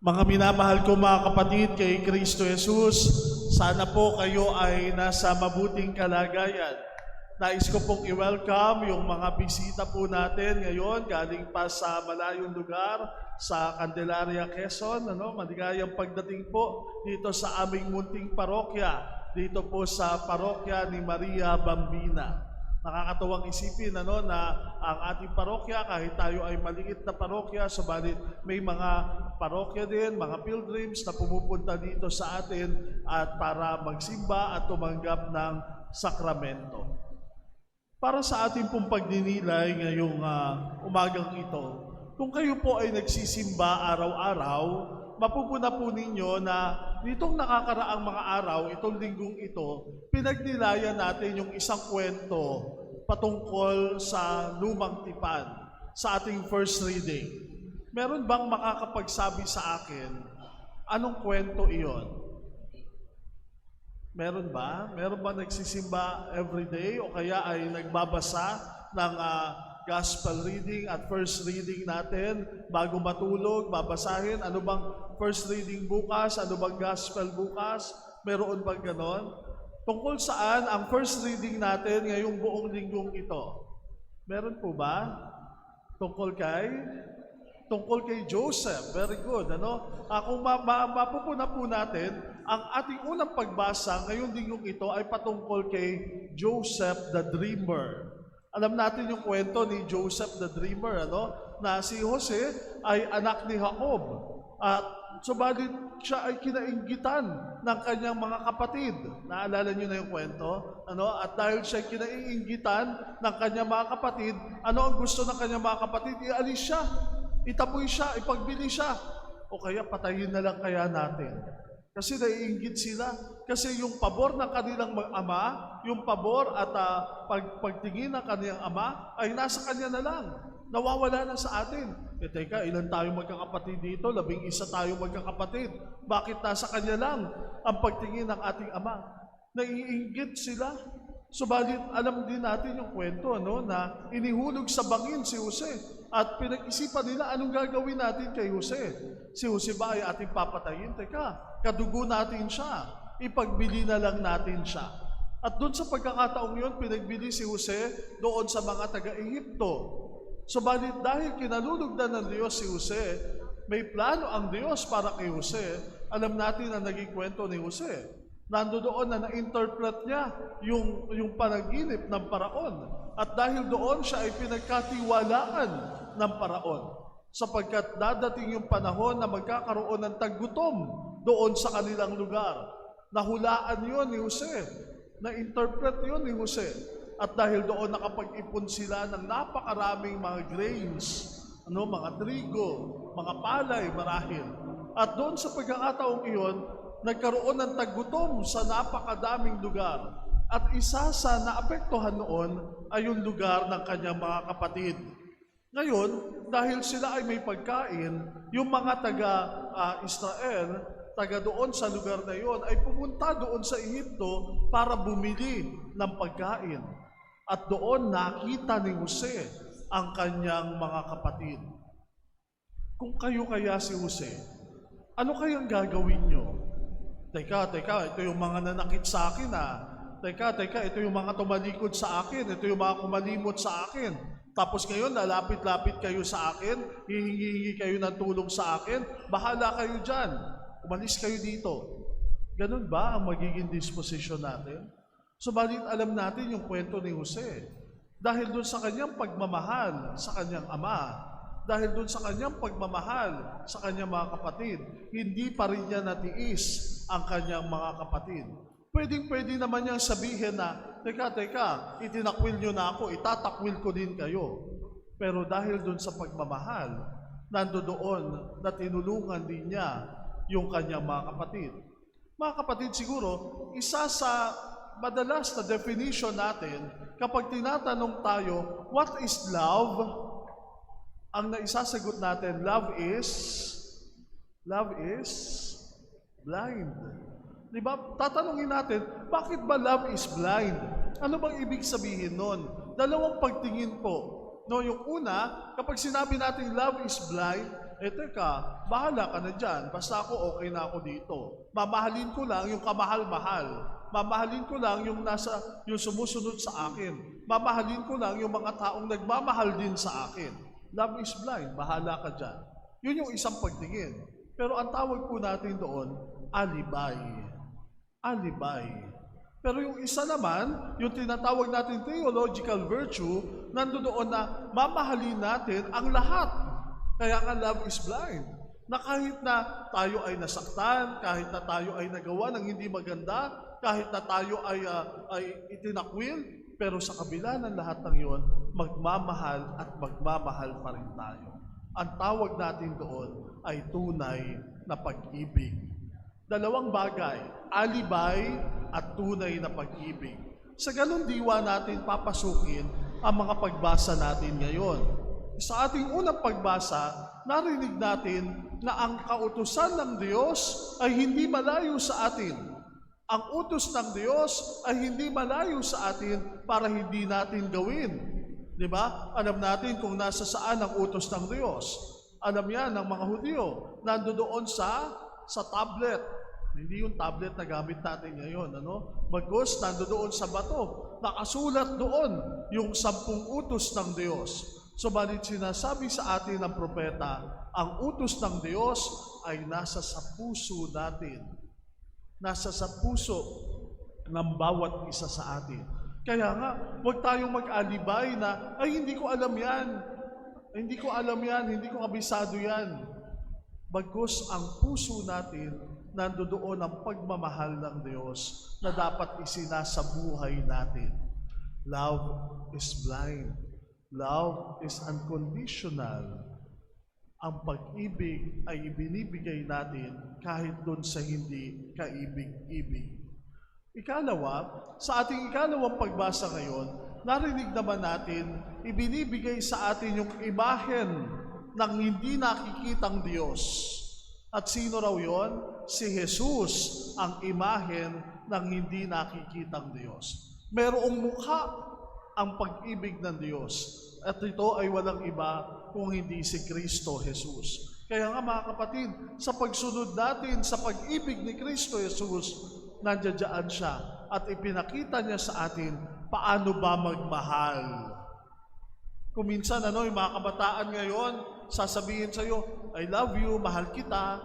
Mga minamahal ko mga kapatid kay Kristo Jesus, sana po kayo ay nasa mabuting kalagayan. Nais ko pong i-welcome yung mga bisita po natin ngayon galing pa sa malayong lugar sa Candelaria, Quezon. Maligayang pagdating po dito sa aming munting parokya, dito po sa parokya ni Maria Bambina. Nakakatuwang isipin na ang ating parokya, kahit tayo ay maliit na parokya, subalit may mga parokya din, mga pilgrims na pumupunta dito sa atin at para magsimba at tumanggap ng sakramento. Para sa ating pong pagdinilay ngayong umagang ito, kung kayo po ay nagsisimba araw-araw, mapupuna po ninyo na nitong nakakaraang mga araw, itong linggong ito, pinagnilayan natin yung isang kwento patungkol sa lumang tipan sa ating first reading. Meron bang makakapagsabi sa akin, anong kwento iyon? Meron ba? Meron ba nagsisimba everyday o kaya ay nagbabasa ng gospel reading at first reading natin bago matulog, babasahin? Ano bang first reading bukas? Ano bang gospel bukas? Meron bang ganon? Tungkol saan ang first reading natin ngayong buong linggong ito? Meron po ba? Tungkol kay Joseph. Very good. Kung mapupuna po natin, ang ating unang pagbasa ngayong linggong ito ay patungkol kay Joseph the Dreamer. Alam natin yung kwento ni Joseph the Dreamer, na si Jose ay anak ni Jacob. At subalit siya ay kinainggitan ng kanyang mga kapatid. Naalala niyo na yung kwento? At dahil siya ay kinainggitan ng kanyang mga kapatid, ano ang gusto ng kanyang mga kapatid? Ialis siya, itaboy siya, ipagbili siya. O kaya patayin na lang kaya natin. Kasi naiinggit sila. Kasi yung pabor ng kanilang ama, yung pabor at pagtingin ng kanilang ama ay nasa kanya na lang. Nawawala na sa atin. Teka, ilan tayo magkakapatid dito? 11 tayo magkakapatid. Bakit nasa kanya lang ang pagtingin ng ating ama? Naiinggit sila. Subalit alam din natin yung kwento na inihulog sa bangin si Jose at pinag-isipan nila anong gagawin natin kay Jose. Si Jose ba ay ating papatayin? Teka, kadugo natin siya. Ipagbili na lang natin siya. At doon sa pagkakataong yun, pinagbili si Jose doon sa mga taga-Ehipto. Subalit dahil kinalulugdan ng Diyos si Jose, may plano ang Diyos para kay Jose. Alam natin ang naging kwento ni Jose. Nandoon na na-interpret niya yung panaginip ng paraon. At dahil doon siya ay pinagkatiwalaan ng paraon. Sapagkat dadating yung panahon na magkakaroon ng taggutom doon sa kanilang lugar. Nahulaan yun ni Jose. Na-interpret yun ni Jose. At dahil doon nakapag-ipon sila ng napakaraming mga grains, mga trigo, mga palay, marahil. At doon sa pagkakataong iyon, nagkaroon ng taggutom sa napakadaming lugar. At isa sa naapektuhan noon ay yung lugar ng kanyang mga kapatid. Ngayon, dahil sila ay may pagkain, yung mga taga-Israel, taga doon sa lugar na iyon, ay pumunta doon sa Ehipto para bumili ng pagkain. At doon nakita ni Jose ang kanyang mga kapatid. Kung kayo kaya si Jose, ano kayang gagawin nyo? Teka, ito yung mga nanakit sa akin Teka, ito yung mga tumalikod sa akin. Ito yung mga kumalimot sa akin. Tapos ngayon, lalapit-lapit kayo sa akin, hihingi kayo ng tulong sa akin, bahala kayo dyan. Umalis kayo dito. Ganun ba ang magiging disposition natin? Subalit alam natin yung kwento ni Jose. Dahil doon sa kanyang pagmamahal sa kanyang ama, dahil doon sa kanyang pagmamahal sa kanyang mga kapatid, hindi pa rin niya natiis ang kanyang mga kapatid. Pwede naman niyang sabihin na, teka, itinakwil niyo na ako, itatakwil ko din kayo. Pero dahil doon sa pagmamahal, nandoon na tinulungan din niya yung kanyang mga kapatid. Mga kapatid, siguro, isa sa madalas na definition natin, kapag tinatanong tayo, what is love? Ang naisasagot natin, love is blind. Diba? Tatanungin natin, bakit ba love is blind? Ano bang ibig sabihin nun? Dalawang pagtingin po. Yung una, kapag sinabi natin love is blind, teka, bahala ka na dyan, basta ako okay na ako dito. Mamahalin ko lang yung kamahal-mahal. Mamahalin ko lang yung sumusunod sa akin. Mamahalin ko lang yung mga taong nagmamahal din sa akin. Love is blind, bahala ka dyan. Yun yung isang pagtingin. Pero ang tawag po natin doon, alibay. Alibay. Pero yung isa naman, yung tinatawag natin theological virtue, nandoon na mamahalin natin ang lahat. Kaya nga love is blind. Na kahit na tayo ay nasaktan, kahit na tayo ay nagawa ng hindi maganda, kahit na tayo ay itinakwil, pero sa kabila ng lahat ng iyon, magmamahal at magmamahal pa rin tayo. Ang tawag natin doon ay tunay na pag-ibig. Dalawang bagay, alibay at tunay na pag-ibig. Sa ganun diwa natin papasukin ang mga pagbasa natin ngayon. Sa ating unang pagbasa, narinig natin na ang kautusan ng Diyos ay hindi malayo sa atin. Ang utos ng Diyos ay hindi malayo sa atin para hindi natin gawin. Di ba? Alam natin kung nasa saan ang utos ng Diyos. Alam yan ng mga Hudyo. Nandoon sa tablet. Hindi yung tablet na gamit natin ngayon. Bagkus, nandoon sa bato. Nakasulat doon yung 10 utos ng Diyos. Subalit sinasabi sa atin ng propeta, ang utos ng Diyos ay nasa sa puso natin. Nasa sa puso ng bawat isa sa atin. Kaya nga, huwag tayong mag-alibay na, ay hindi ko alam yan. Hindi ko alam yan, hindi ko kabisado yan. Bagkus ang puso natin, nandoon ang pagmamahal ng Diyos na dapat isinasabuhay natin. Love is blind. Love is unconditional. Ang pag-ibig ay ibinibigay natin kahit doon sa hindi kaibig-ibig. Ikalawa, sa ating ikalawang pagbasa ngayon, narinig naman natin, ibinibigay sa atin yung imahen ng hindi nakikitang Diyos. At sino raw yon? Si Jesus ang imahen ng hindi nakikitang Diyos. Merong mukha ang pag-ibig ng Diyos. At ito ay walang iba kung hindi si Kristo Jesus. Kaya nga mga kapatid, sa pagsunod natin sa pag-ibig ni Kristo Jesus, nandiyan siya at ipinakita niya sa atin paano ba magmahal. Kung minsan yung mga kabataan ngayon, sasabihin sa iyo, I love you, mahal kita.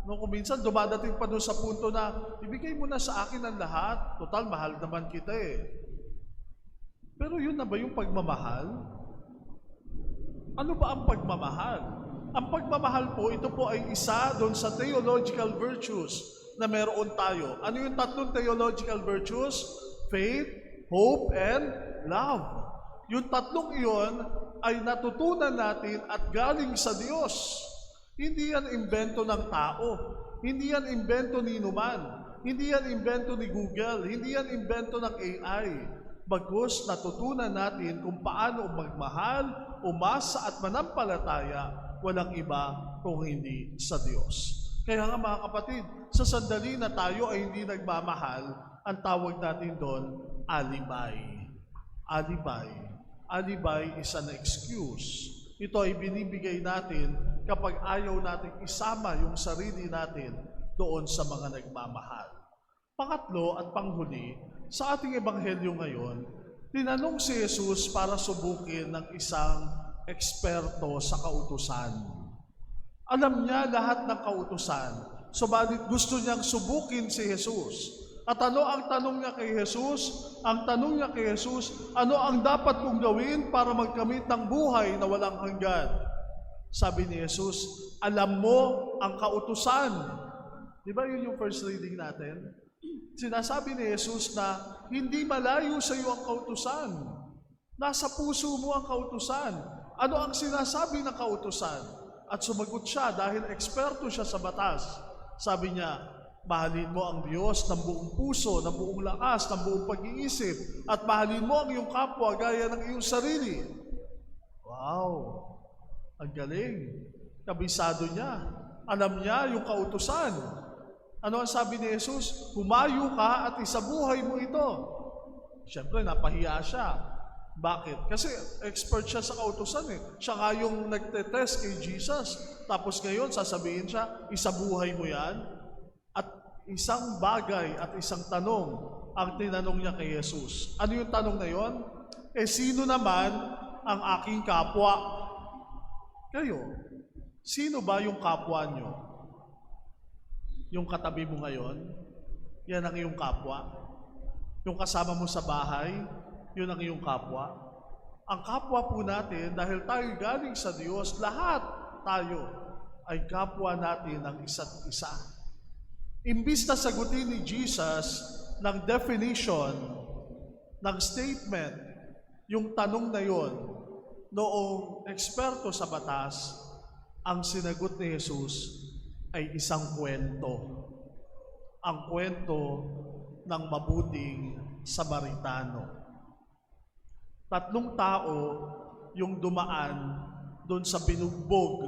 Kung minsan dumadating pa doon sa punto na, ibigay mo na sa akin ang lahat, total mahal naman kita eh. Pero yun na ba yung pagmamahal? Ano ba ang pagmamahal? Ang pagmamahal po, ito po ay isa doon sa theological virtues na meron tayo. Ano yung 3 theological virtues? Faith, hope, and love. Yung 3 iyon ay natutunan natin at galing sa Diyos. Hindi yan imbento ng tao. Hindi yan imbento ni Numan. Hindi yan imbento ni Google. Hindi yan imbento ng AI. Bagkus natutunan natin kung paano magmahal, umasa at manampalataya, walang iba kung hindi sa Diyos. Kaya nga mga kapatid, sa sandali na tayo ay hindi nagmamahal, ang tawag natin doon, alibay. Alibay. Alibay is an excuse. Ito ay binibigay natin kapag ayaw natin isama yung sarili natin doon sa mga nagmamahal. Pangatlo at panghuli, sa ating ebanghelyo ngayon, tinanong si Jesus para subukin ng isang eksperto sa kautusan. Alam niya lahat ng kautusan, subalit gusto niyang subukin si Jesus. At ano ang tanong niya kay Jesus? Ang tanong niya kay Jesus, ano ang dapat kong gawin para magkamit ng buhay na walang hanggan? Sabi ni Jesus, alam mo ang kautusan. Di ba yun yung first reading natin? Sinasabi ni Jesus na hindi malayo sa iyo ang kautusan. Nasa puso mo ang kautusan. Ano ang sinasabi ng kautusan? At sumagot siya dahil eksperto siya sa batas. Sabi niya, mahalin mo ang Diyos ng buong puso, ng buong lakas, ng buong pag-iisip, at mahalin mo ang iyong kapwa gaya ng iyong sarili. Wow! Ang galing. Kabisado niya. Alam niya yung kautusan. Ano ang sabi ni Jesus? Humayo ka at isabuhay mo ito. Siyempre, napahiya siya. Bakit? Kasi expert siya sa kautusan eh. Siya nga yung nagtetest kay Jesus. Tapos ngayon, sasabihin siya, isabuhay mo yan. At isang bagay at isang tanong ang tinanong niya kay Jesus. Ano yung tanong na yon? Sino naman ang aking kapwa? Kayo, sino ba yung kapwa nyo? Yung katabi mo ngayon, yan ang iyong kapwa. Yung kasama mo sa bahay, yun ang iyong kapwa. Ang kapwa po natin, dahil tayo galing sa Diyos, lahat tayo ay kapwa natin ng isa't isa. Imbis na sagutin ni Jesus ng definition, ng statement, yung tanong na yon, noong eksperto sa batas, ang sinagot ni Jesus ay isang kwento. Ang kwento ng mabuting Samaritano. 3 tao yung dumaan doon sa binugbog,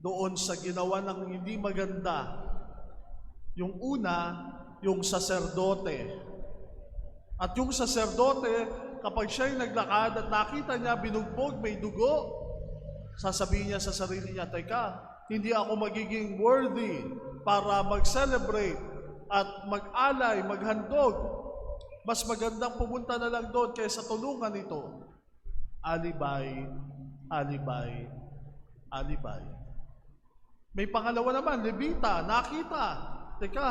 doon sa ginawa ng hindi maganda. Yung una, yung saserdote. At yung saserdote, kapag siya'y naglakad at nakita niya binugbog, may dugo, sasabihin niya sa sarili niya, teka, hindi ako magiging worthy para mag-celebrate at mag-alay, maghandog. Mas magandang pumunta na lang doon kaysa tulungan ito. Alibay, alibay, alibay. May pangalawa naman, Levita, nakita. Teka,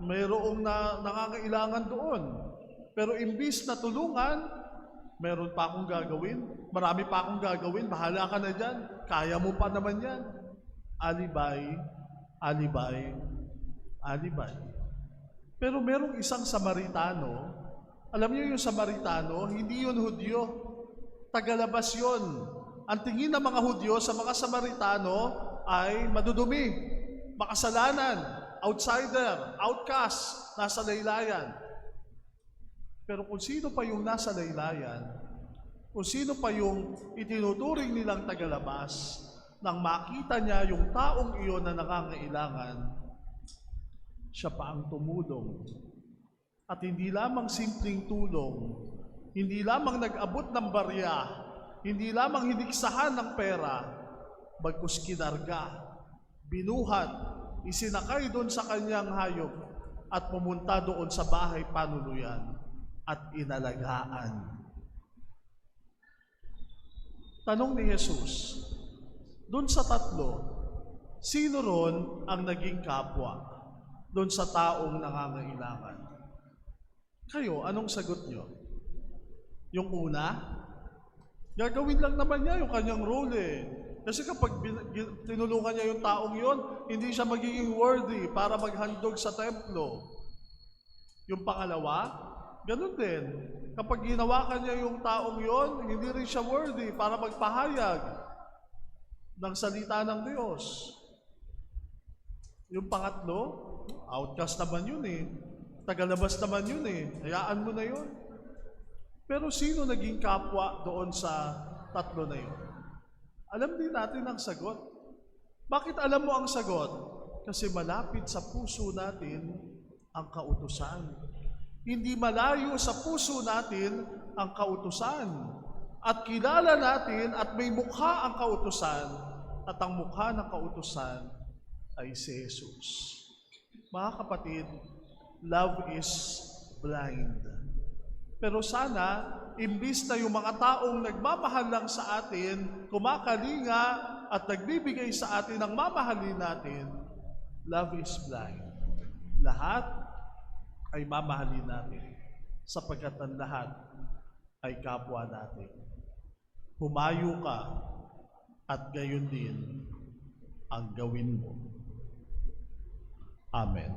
mayroong nangangailangan doon. Pero imbis na tulungan, meron pa akong gagawin. Marami pa akong gagawin. Bahala ka na dyan. Kaya mo pa naman yan. Alibay, alibay, alibay. Pero merong isang Samaritano, alam niyo yung Samaritano, hindi yun Hudyo, tagalabas yun. Ang tingin ng mga Hudyo sa mga Samaritano ay madudumi, makasalanan, outsider, outcast, nasa laylayan. Pero kung sino pa yung nasa laylayan, kung sino pa yung itinuturing nilang tagalabas, nang makita niya yung taong iyon na nangangailangan, siya pa ang tumulong. At hindi lamang simpleng tulong, hindi lamang nag-abot ng barya, hindi lamang hiniksahan ng pera, bagkus kinarga, binuhat, isinakay doon sa kanyang hayop, at pumunta doon sa bahay panuluyan at inalagaan. Tanong ni Jesus, doon sa 3, sino ron ang naging kapwa doon sa taong nangangailangan? Kayo, anong sagot nyo? Yung una, gagawin lang naman niya yung kanyang role eh. Kasi kapag tinulungan niya yung taong yon, hindi siya magiging worthy para maghandog sa templo. Yung pangalawa, ganun din. Kapag ginawakan niya yung taong yon, hindi rin siya worthy para magpahayag ng salita ng Diyos. Yung pangatlo, outcast naman yun eh. Tagalabas naman yun eh. Hayaan mo na yun. Pero sino naging kapwa doon sa 3 na yun? Alam din natin ang sagot. Bakit alam mo ang sagot? Kasi malapit sa puso natin ang kautusan. Hindi malayo sa puso natin ang kautusan. At kilala natin at may mukha ang kautusan. At ang mukha ng kautusan ay si Jesus. Mga kapatid, love is blind. Pero sana, imbis na yung mga taong nagmamahal lang sa atin, kumakalinga at nagbibigay sa atin ng mamahalin natin, love is blind. Lahat ay mamahalin natin sapagkat ang lahat ay kapwa natin. Humayo ka at gayon din ang gawin mo. Amen.